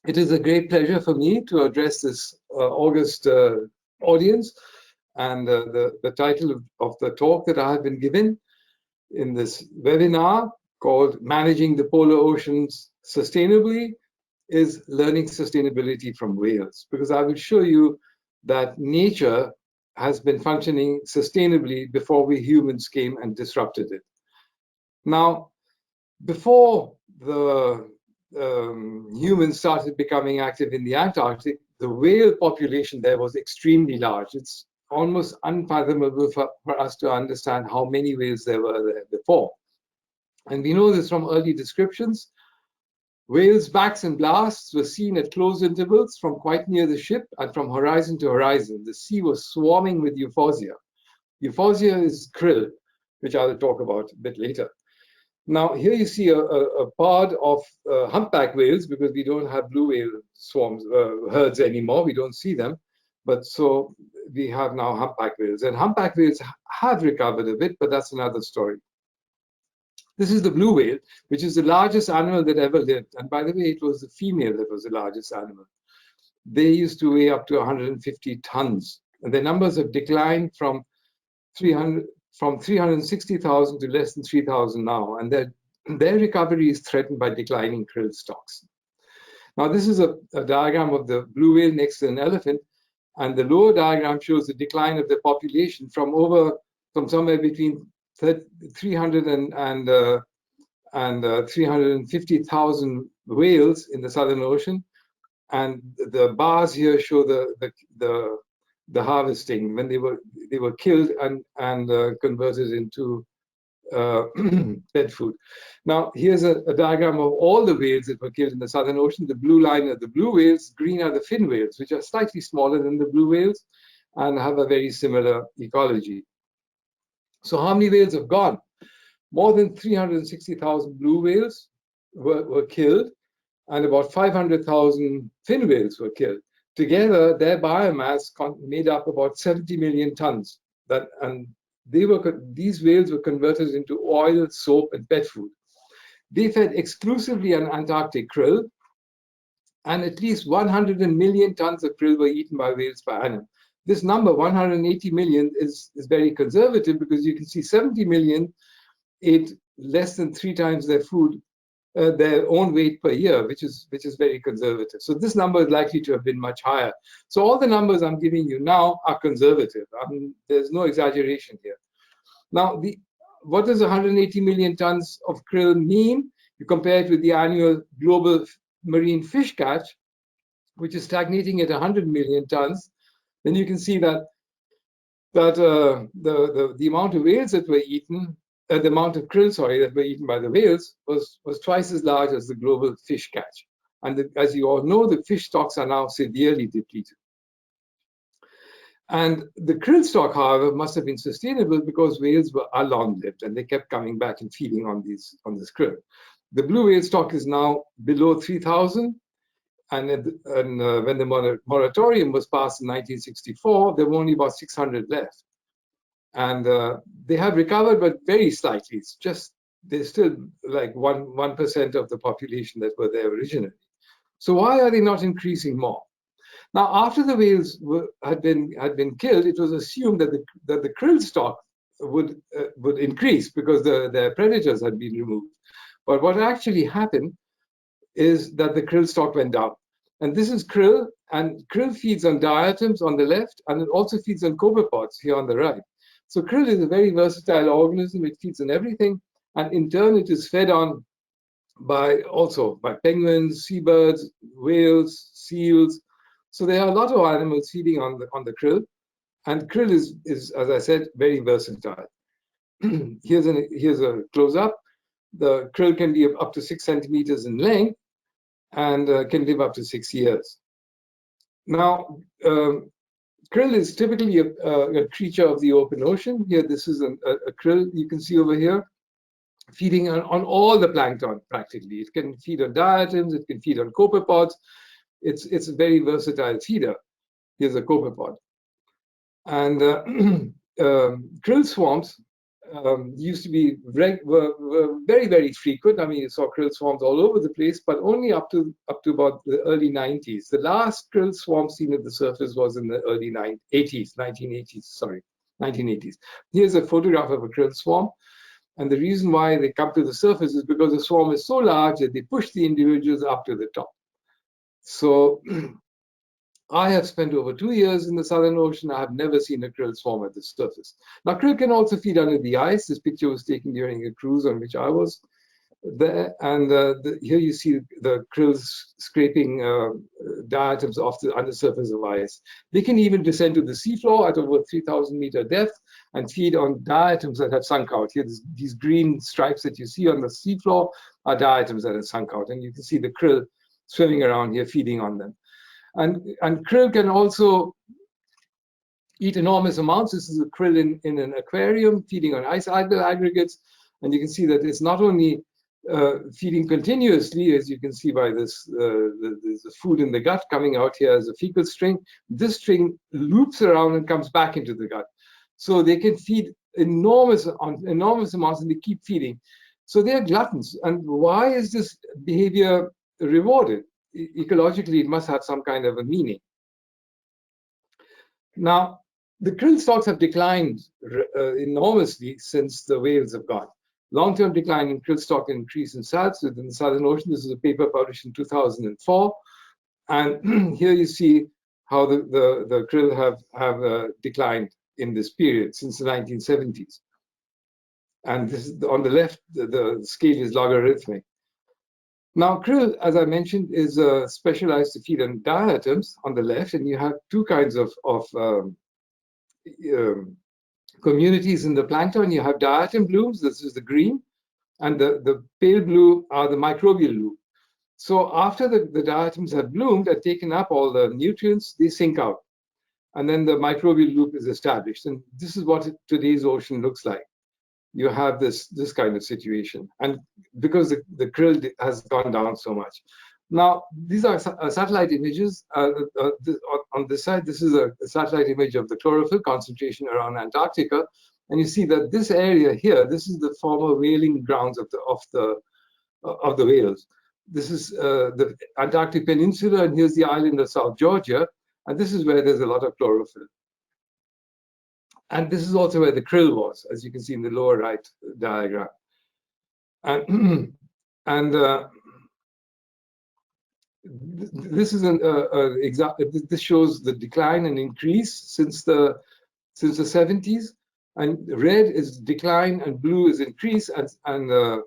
It is a great pleasure for me to address this August audience, and the title of the talk that I have been given in this webinar, called Managing the Polar Oceans Sustainably, is Learning Sustainability from Whales, because I will show you that nature has been functioning sustainably before we humans came and disrupted it. Now, before the humans started becoming active in the Antarctic, the whale population there was extremely large. It's almost unfathomable for us to understand how many whales there were there before. And we know this from early descriptions. Whales' backs and blasts were seen at close intervals from quite near the ship and from horizon to horizon. The sea was swarming with Euphausia. Euphausia is krill, which I will talk about a bit later. Now, here you see a pod of humpback whales, because we don't have blue whale swarms, herds anymore. We don't see them. But so we have now humpback whales. And humpback whales have recovered a bit, but that's another story. This is the blue whale, which is the largest animal that ever lived. And by the way, it was the female that was the largest animal. They used to weigh up to 150 tons. And their numbers have declined from 360,000 to less than 3,000 now, and their recovery is threatened by declining krill stocks. Now, this is a diagram of the blue whale next to an elephant, and the lower diagram shows the decline of the population from somewhere between 300 and 350,000 whales in the Southern Ocean, and the bars here show the harvesting when they were killed and converted into pet food. Now, here's a diagram of all the whales that were killed in the Southern Ocean. The blue line are the blue whales, green are the fin whales, which are slightly smaller than the blue whales and have a very similar ecology. So how many whales have gone? More than 360,000 blue whales were killed, and about 500,000 fin whales were killed. Together, their biomass made up about 70 million tons. These whales were converted into oil, soap, and pet food. They fed exclusively on Antarctic krill, and at least 100 million tons of krill were eaten by whales per annum. This number, 180 million, is very conservative, because you can see 70 million ate less than 3 times their food, their own weight per year, which is very conservative. So this number is likely to have been much higher. So all the numbers I'm giving you now are conservative. There's no exaggeration here. Now, what does 180 million tons of krill mean? You compare it with the annual global marine fish catch, which is stagnating at 100 million tons. Then you can see that the amount of whales that were eaten, the amount of krill, that were eaten by the whales was twice as large as the global fish catch. And as you all know, the fish stocks are now severely depleted. And the krill stock, however, must have been sustainable, because whales are long-lived and they kept coming back and feeding on this krill. The blue whale stock is now below 3,000. And when the moratorium was passed in 1964, there were only about 600 left. And they have recovered, but very slightly. It's just, they're still like 1% of the population that were there originally. So why are they not increasing more? Now, after the whales had been killed, it was assumed that the krill stock would increase, because their predators had been removed. But what actually happened is that the krill stock went down. And this is krill, and krill feeds on diatoms on the left, and it also feeds on copepods here on the right. So krill is a very versatile organism. It feeds on everything, and in turn it is fed on by penguins, seabirds, whales, seals. So there are a lot of animals feeding on the krill, and krill is, as I said, very versatile. Here's a close-up. The krill can be up to 6 centimeters in length and can live up to 6 years. Now, krill is typically a creature of the open ocean. Here, this is a krill you can see over here, feeding on all the plankton practically. It can feed on diatoms, it can feed on copepods. It's a very versatile feeder. Here's a copepod. And krill swarms used to be were very, very frequent. I mean, you saw krill swarms all over the place, but only up to about the early 90s. The last krill swarm seen at the surface was in the early 1980s, sorry, 1980s. Here's a photograph of a krill swarm. And the reason why they come to the surface is because the swarm is so large that they push the individuals up to the top. So I have spent over 2 years in the Southern Ocean. I have never seen a krill swarm at the surface. Now, krill can also feed under the ice. This picture was taken during a cruise on which I was there. And here you see the krills scraping diatoms off the undersurface of ice. They can even descend to the seafloor at over 3,000-meter depth and feed on diatoms that have sunk out. Here, these green stripes that you see on the seafloor are diatoms that have sunk out. And you can see the krill swimming around here, feeding on them. And krill can also eat enormous amounts. This is a krill in an aquarium feeding on ice algal aggregates. And you can see that it's not only feeding continuously, as you can see by this, there's the food in the gut coming out here as a fecal string. This string loops around and comes back into the gut. So they can feed enormous amounts and they keep feeding. So they are gluttons. And why is this behavior rewarded? Ecologically, it must have some kind of a meaning. Now, the krill stocks have declined enormously since the whales have gone. Long-term decline in krill stock increase in salps within the Southern Ocean. This is a paper published in 2004. And here you see how the krill have declined in this period since the 1970s. And this is on the left, the scale is logarithmic. Now, krill, as I mentioned, is specialized to feed on diatoms on the left, and you have two kinds of communities in the plankton. You have diatom blooms, this is the green, and the pale blue are the microbial loop. So after the diatoms have bloomed and taken up all the nutrients, they sink out. And then the microbial loop is established. And this is what today's ocean looks like. You have this kind of situation, and because the krill has gone down so much. Now, these are satellite images. On this side, this is a satellite image of the chlorophyll concentration around Antarctica, and you see that this area here, this is the former whaling grounds of the whales. This is the Antarctic Peninsula, and here's the island of South Georgia, and this is where there's a lot of chlorophyll. And this is also where the krill was, as you can see in the lower right diagram. And this is this shows the decline and increase since the 70s. And red is decline and blue is increase. And the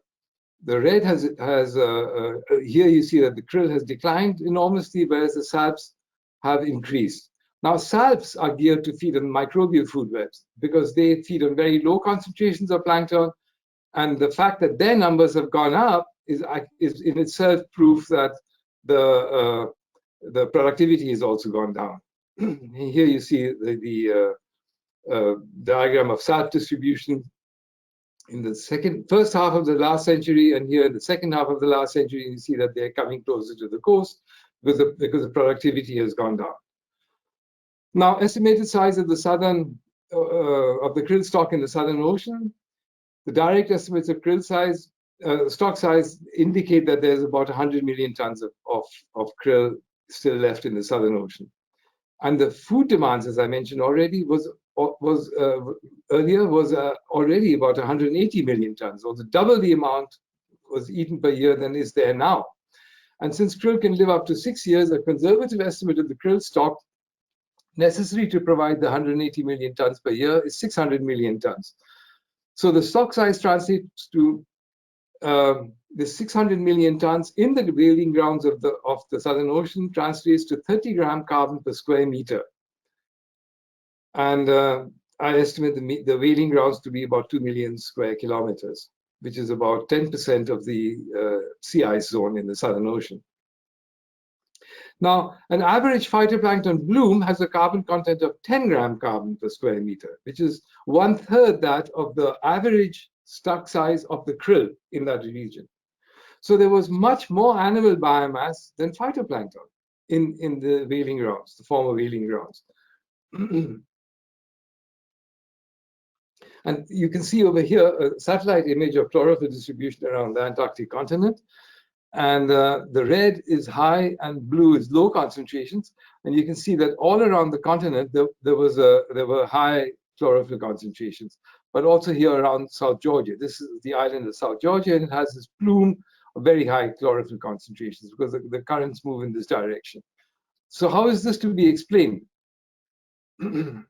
red has here you see that the krill has declined enormously, whereas the salps have increased. Now, salps are geared to feed on microbial food webs because they feed on very low concentrations of plankton. And the fact that their numbers have gone up is in itself proof that the productivity has also gone down. Here you see the diagram of salp distribution in the first half of the last century, and here in the second half of the last century, you see that they're coming closer to the coast because the productivity has gone down. Now, estimated size of the krill stock in the Southern Ocean, the direct estimates of krill size, stock size indicate that there's about 100 million tons of krill still left in the Southern Ocean. And the food demands, as I mentioned already, was already about 180 million tons, or double the amount was eaten per year than is there now. And since krill can live up to 6 years, a conservative estimate of the krill stock necessary to provide the 180 million tons per year is 600 million tons. So the stock size translates to the 600 million tons in the whaling grounds of the Southern Ocean translates to 30-gram carbon per square meter. And I estimate the whaling grounds to be about 2 million square kilometers, which is about 10% of the sea ice zone in the Southern Ocean. Now, an average phytoplankton bloom has a carbon content of 10-gram carbon per square meter, which is 1/3 that of the average stock size of the krill in that region. So there was much more animal biomass than phytoplankton in the whaling grounds, the former whaling grounds. And you can see over here a satellite image of chlorophyll distribution around the Antarctic continent. And the red is high and blue is low concentrations. And you can see that all around the continent, there were high chlorophyll concentrations, but also here around South Georgia. This is the island of South Georgia, and it has this plume of very high chlorophyll concentrations because the currents move in this direction. So how is this to be explained? You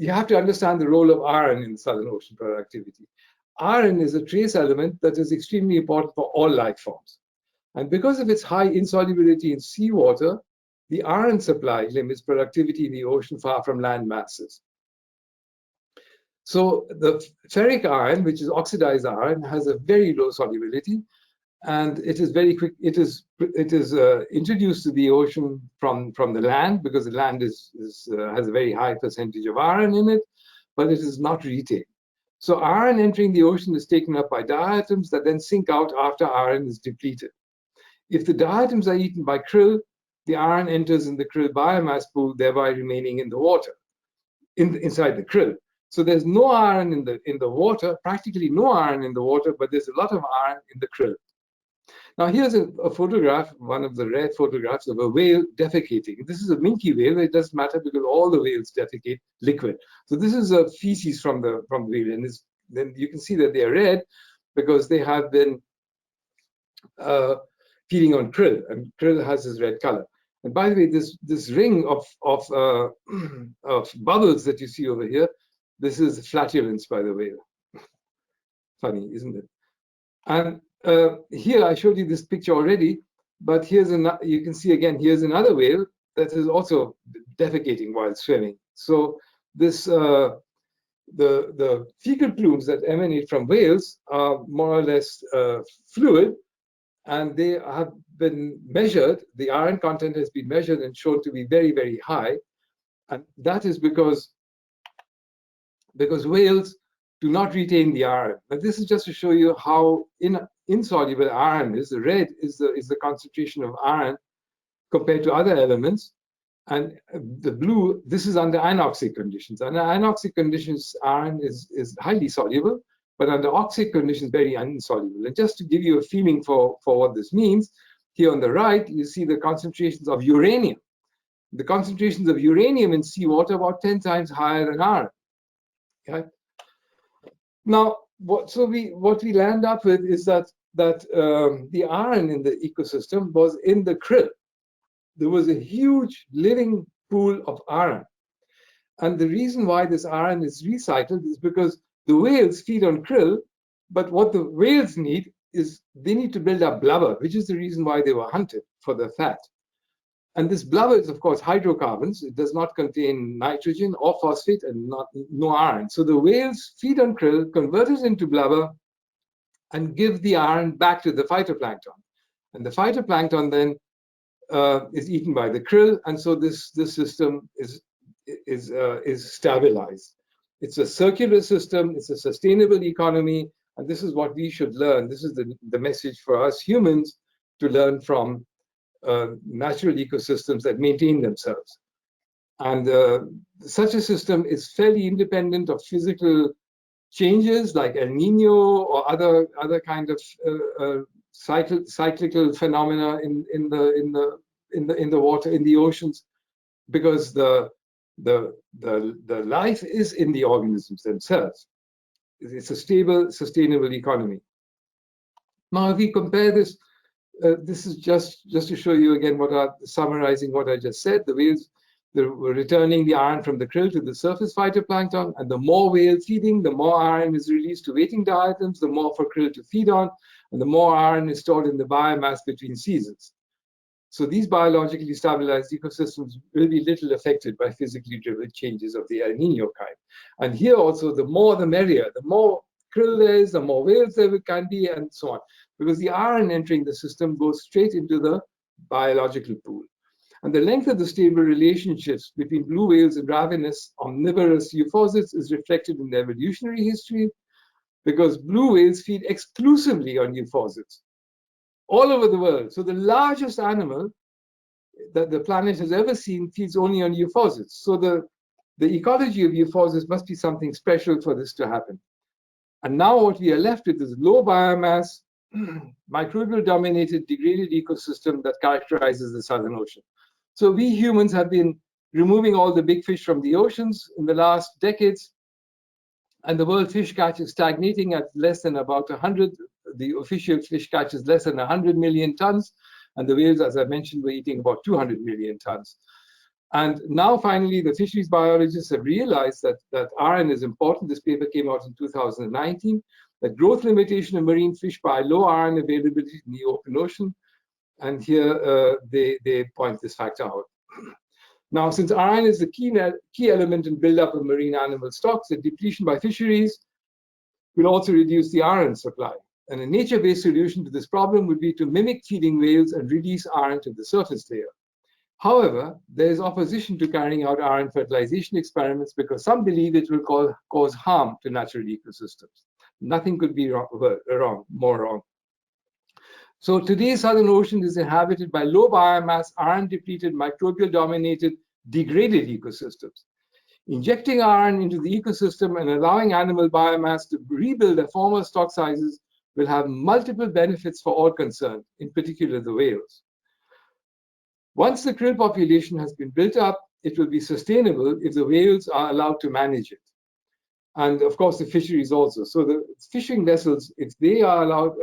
have to understand the role of iron in Southern Ocean productivity. Iron is a trace element that is extremely important for all life forms. And because of its high insolubility in seawater, the iron supply limits productivity in the ocean far from land masses. So the ferric iron, which is oxidized iron, has a very low solubility, and it is very quick. It is introduced to the ocean from the land because the land has a very high percentage of iron in it, but it is not retained. So iron entering the ocean is taken up by diatoms that then sink out after iron is depleted. If the diatoms are eaten by krill, the iron enters in the krill biomass pool, thereby remaining in the water, inside the krill. So there's no iron in the water, practically no iron in the water, but there's a lot of iron in the krill. Now here's a photograph, one of the rare photographs of a whale defecating. This is a minke whale. It doesn't matter because all the whales defecate liquid. So this is a feces from the whale, and then you can see that they are red because they have been feeding on krill, and krill has this red color. And by the way, this ring of bubbles that you see over here, this is flatulence by the whale. Funny, isn't it? And here I showed you this picture already, but you can see again, here's another whale that is also defecating while swimming. So this the fecal plumes that emanate from whales are more or less fluid, and they have been measured. The iron content has been measured and shown to be very, very high, and that is because whales do not retain the iron. But this is just to show you how insoluble iron is. The red is the concentration of iron compared to other elements, and the blue, this is under anoxic conditions. Under anoxic conditions, iron is highly soluble, but under oxic conditions, very insoluble. And just to give you a feeling for what this means, here on the right, you see the concentrations of uranium. The concentrations of uranium in seawater about 10 times higher than iron. Okay? Now, what we land up with is that the iron in the ecosystem was in the krill. There was a huge living pool of iron. And the reason why this iron is recycled is because the whales feed on krill, but what the whales need is they need to build up blubber, which is the reason why they were hunted, for their fat. And this blubber is, of course, hydrocarbons. It does not contain nitrogen or phosphate and no iron. So the whales feed on krill, convert it into blubber, and give the iron back to the phytoplankton. And the phytoplankton then is eaten by the krill, and so this system is stabilized. It's a circular system. It's a sustainable economy, and this is what we should learn. This is the message for us humans to learn from natural ecosystems that maintain themselves. And such a system is fairly independent of physical changes like El Nino or other kind of cyclical phenomena in the water, in the oceans, because the life is in the organisms themselves. It's a stable, sustainable economy. Now, if we compare this, this is just to show you again summarizing what I just said. The whales were returning the iron from the krill to the surface phytoplankton, and the more whale feeding, the more iron is released to waiting diatoms, the more for krill to feed on, and the more iron is stored in the biomass between seasons. So these biologically stabilized ecosystems will be little affected by physically driven changes of the El Nino kind. And here also, the more the merrier. The more krill there is, the more whales there can be, and so on. Because the iron entering the system goes straight into the biological pool. And the length of the stable relationships between blue whales and ravenous omnivorous euphausids is reflected in the evolutionary history, because blue whales feed exclusively on euphausids all over the world. So the largest animal that the planet has ever seen feeds only on euphausids. So the the ecology of euphausias must be something special for this to happen. And now what we are left with is low biomass, microbial-dominated, degraded ecosystem that characterizes the Southern Ocean. So we humans have been removing all the big fish from the oceans in the last decades, and the world fish catch is stagnating at less than about 100. The official fish catch is less than 100 million tons, and the whales, as I mentioned, were eating about 200 million tons. And now, finally, the fisheries biologists have realized that iron is important. This paper came out in 2019, that growth limitation of marine fish by low iron availability in the open ocean. And here they point this factor out. Now, since iron is the key element in buildup of marine animal stocks, the depletion by fisheries will also reduce the iron supply. And a nature-based solution to this problem would be to mimic feeding whales and release iron to the surface layer. However, there is opposition to carrying out iron fertilization experiments because some believe it will cause harm to natural ecosystems. Nothing could be more wrong. So today's Southern Ocean is inhabited by low biomass, iron-depleted, microbial-dominated, degraded ecosystems. Injecting iron into the ecosystem and allowing animal biomass to rebuild their former stock sizes will have multiple benefits for all concerned, in particular the whales. Once the krill population has been built up, it will be sustainable if the whales are allowed to manage it. And of course, the fisheries also. So the fishing vessels, if they are allowed,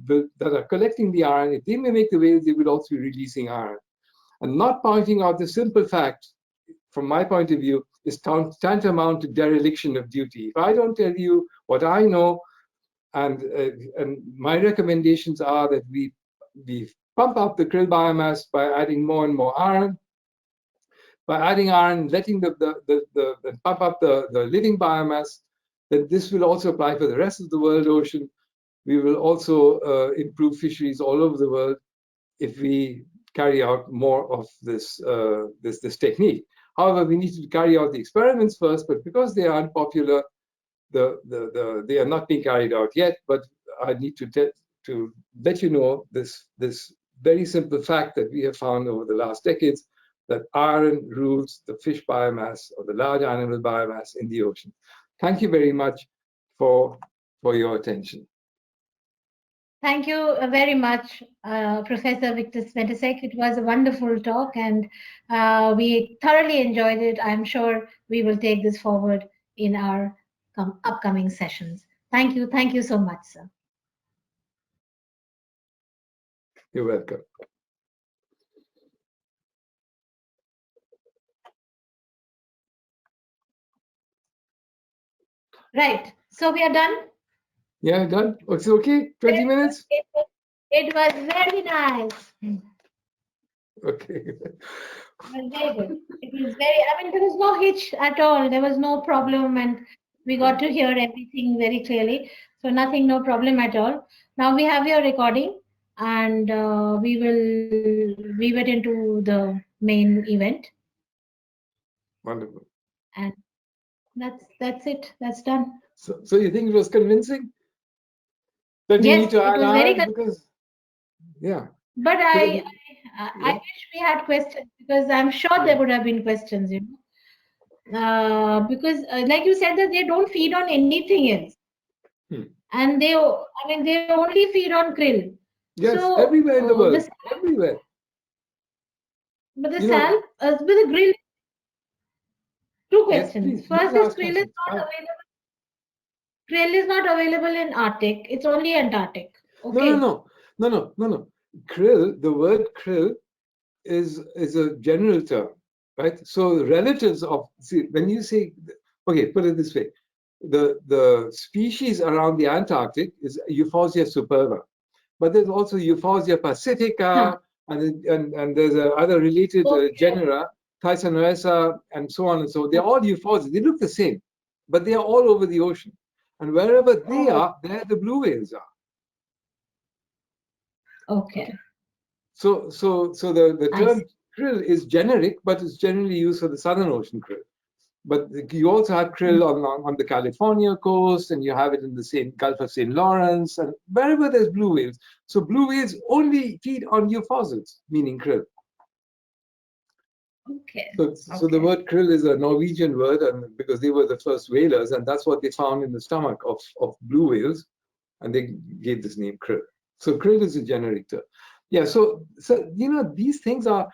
that are collecting the iron, if they mimic the whales, they will also be releasing iron. And not pointing out the simple fact, from my point of view, is tantamount to dereliction of duty. If I don't tell you what I know, and my recommendations are that we pump up the krill biomass by adding more and more iron, by adding iron, letting pump up the living biomass, then this will also apply for the rest of the world ocean. We will also improve fisheries all over the world if we carry out more of this technique. However, we need to carry out the experiments first, but because they are unpopular, they are not being carried out yet. But I need to let you know this very simple fact that we have found over the last decades, that iron rules the fish biomass or the large animal biomass in the ocean. Thank you very much for your attention. Thank you very much, Professor Victor Smetacek. It was a wonderful talk, and we thoroughly enjoyed it. I'm sure we will take this forward in our upcoming sessions. Thank you. Thank you so much, sir. You're welcome. Right. So we are done? Yeah, done. It's okay? 20 minutes? It was very nice. Okay. It was very good. It was very, I mean, there was no hitch at all. There was no problem, and we got to hear everything very clearly. So nothing, no problem at all. Now we have your recording, and we will weave it into the main event. Wonderful. And that's it. That's done. So you think it was convincing? That you Yes, need to add it was very iron because, yeah. But I wish we had questions, because I'm sure there would have been questions, you know. Because like you said, that they don't feed on anything else. And they only feed on krill. Yes, so, everywhere in the world, everywhere. But the with the krill, two questions. Yes, First is krill is not available. Krill is not available in Arctic. It's only Antarctic. Okay. No. Krill, the word krill is a general term, right? So relatives of, when you say, okay, put it this way, the species around the Antarctic is Euphausia superba, but there's also Euphausia pacifica, and there's other related genera, Thyssanoessa, and so on and so on. They're all Euphausia. They look the same, but they are all over the ocean. And wherever they are, there the blue whales are. Okay. So the term krill is generic, but it's generally used for the Southern Ocean krill. But you also have krill on the California coast, and you have it in the Gulf of St. Lawrence, and wherever there's blue whales. So blue whales only feed on euphausids, meaning krill. Okay. So the word krill is a Norwegian word, and because they were the first whalers, and that's what they found in the stomach of blue whales, and they gave this name krill. So krill is a generic term. Yeah. So these things are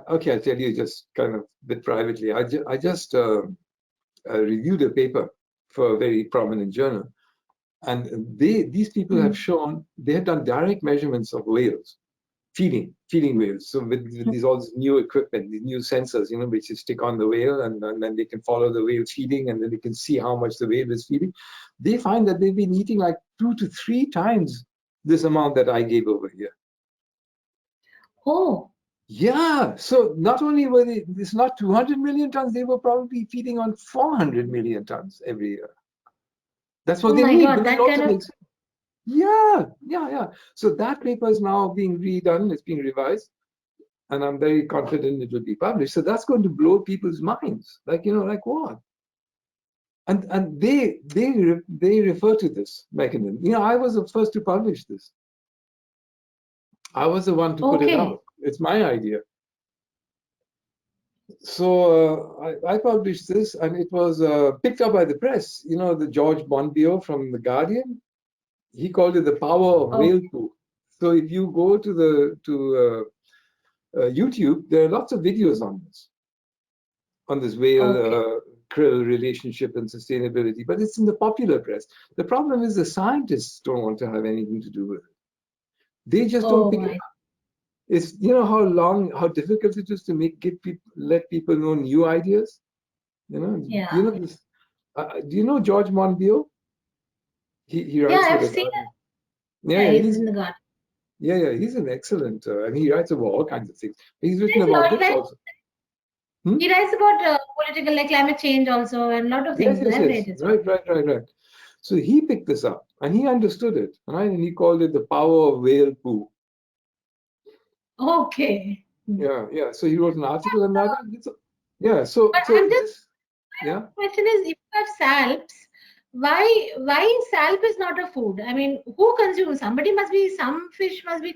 okay. I'll tell you just kind of a bit privately. I just reviewed a paper for a very prominent journal, and these people have shown they have done direct measurements of whales. Feeding whales. So with these all this new equipment, these new sensors, which you stick on the whale, and then they can follow the whale feeding, and then they can see how much the whale is feeding. They find that they've been eating like 2 to 3 times this amount that I gave over here. Oh. Yeah. So not only were it's not 200 million tons, they were probably feeding on 400 million tons every year. That's what they need. God, that kind of... Yeah. So that paper is now being redone. It's being revised, and I'm very confident it will be published. So that's going to blow people's minds. Like what? And they refer to this mechanism. I was the first to publish this. I was the one to put it out. It's my idea. So I published this, and it was picked up by the press. The George Monbiot from The Guardian. He called it the power of whale poo. So if you go to YouTube, there are lots of videos on this whale krill relationship and sustainability, but it's in the popular press. The problem is the scientists don't want to have anything to do with it. They just don't pick it up. It's how difficult it is to let people know new ideas. Yeah. Do you know George Monbiot? He writes for I've seen it. Yeah, he's in the Guardian. Yeah, he's an excellent, and he writes about all kinds of things. He's written about books also. He writes about political, like climate change also, and a lot of things. Yes. Right. So he picked this up, and he understood it, right? And he called it the power of whale poo. Okay. Yeah. So he wrote an article on that. Yeah. So question is, if you have salps, why salp is not a food? I mean, who consumes? Some fish must be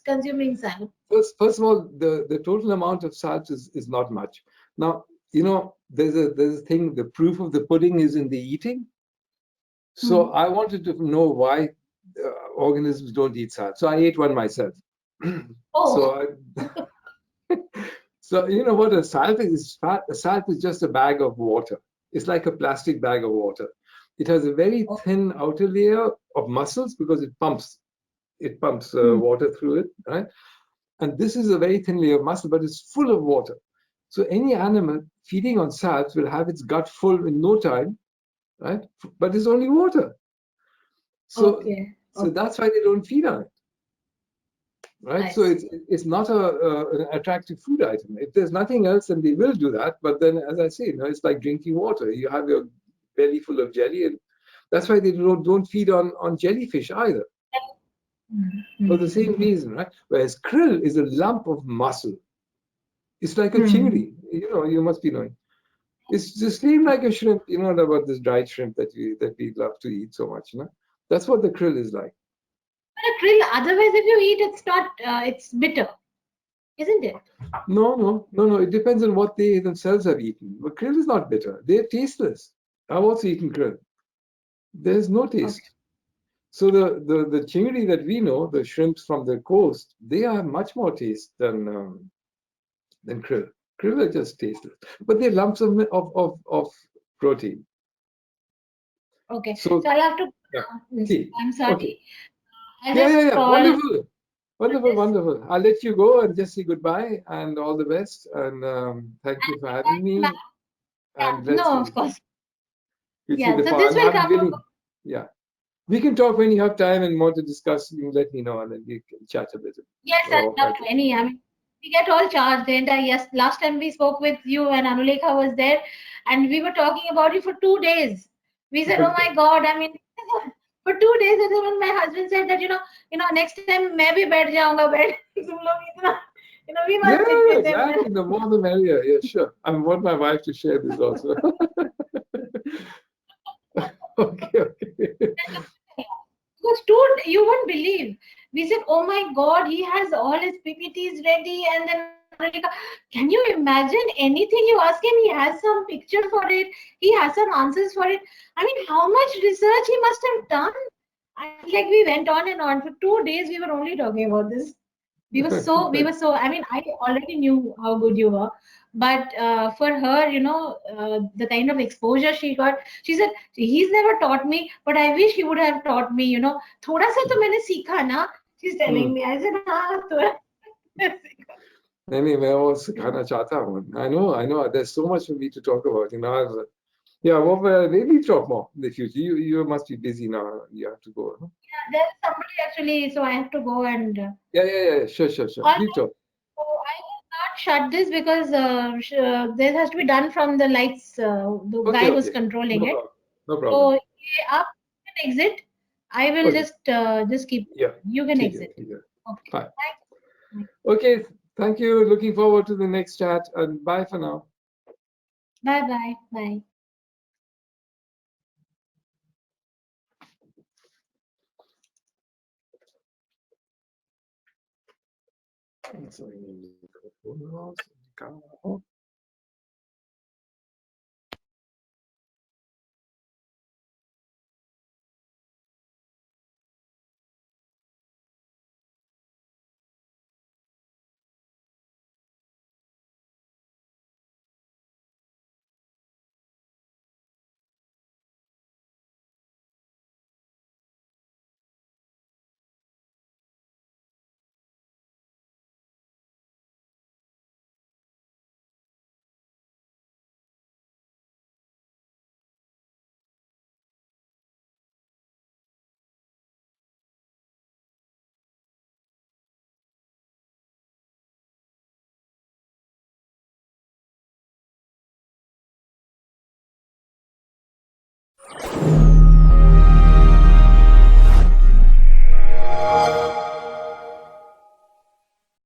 consuming salp. First of all, the total amount of salps is not much. Now, there's a thing, the proof of the pudding is in the eating. So I wanted to know why organisms don't eat salp. So I ate one myself. So you know what a salp is? A salp is just a bag of water. It's like a plastic bag of water. It has a very thin outer layer of muscles because it pumps water through it, right? And this is a very thin layer of muscle, but it's full of water. So any animal feeding on salps will have its gut full in no time, right? But it's only water. So that's why they don't feed on it, right? So it's not an attractive food item. If there's nothing else, then they will do that. But then, as I say, it's like drinking water. You have your belly full of jelly, and that's why they don't feed on jellyfish either. For the same reason, right? Whereas krill is a lump of muscle. It's like a chingri. You must be knowing. It's just same like a shrimp. You know about this dried shrimp that we love to eat so much. That's what the krill is like. But a krill, otherwise, if you eat, it's not. It's bitter, isn't it? No. It depends on what they themselves have eaten. But krill is not bitter. They're tasteless. I've also eaten krill. There's no taste. So the chingri that we know, the shrimps from the coast, they have much more taste than krill. Krill are just tasteless, but they're lumps of protein. Okay. So I'll have to. I'm sorry. Okay. Yeah. Wonderful. I'll let you go and just say goodbye and all the best. And thank you for having me. And of course. So this will come. Yeah. We can talk when you have time and more to discuss. You let me know, and then we can chat a bit. Yes, I'd love to. I mean, we get all charged. Last time we spoke with you and Anulekha was there, and we were talking about it for 2 days. We said, "Oh my God!" I mean, for 2 days, and then when my husband said that, next time मैं भी बैठ जाऊंगा बैठ तुम लोग इतना, we must sit with them. Exactly. The more the merrier. Yeah, sure. I want my wife to share this also. Okay. Because you won't believe. We said, "Oh my God, he has all his PPTs ready," and then America. Can you imagine anything you ask him? He has some picture for it. He has some answers for it. I mean, how much research he must have done? Like we went on and on for 2 days. We were only talking about this. We were so. I mean, I already knew how good you were, but for her, the kind of exposure she got, she said he's never taught me, but I wish he would have taught me. थोड़ा सा तो मैंने सीखा ना. She's telling me. I said, हाँ थोड़ा. नहीं मैं वो सिखाना चाहता हूँ. I know there's so much for me to talk about. Yeah, well, maybe talk more in the future. You must be busy now. You have to go. Huh? Yeah, there's somebody actually, so I have to go and. Yeah. Sure. Please talk. So I will not shut this because this has to be done from the lights, the guy who's Okay. controlling it. No problem. So up you can exit. I will just keep. Yeah. You can exit. Okay. Fine. Bye. Okay. Thank you. Looking forward to the next chat, and bye for now. Bye. So,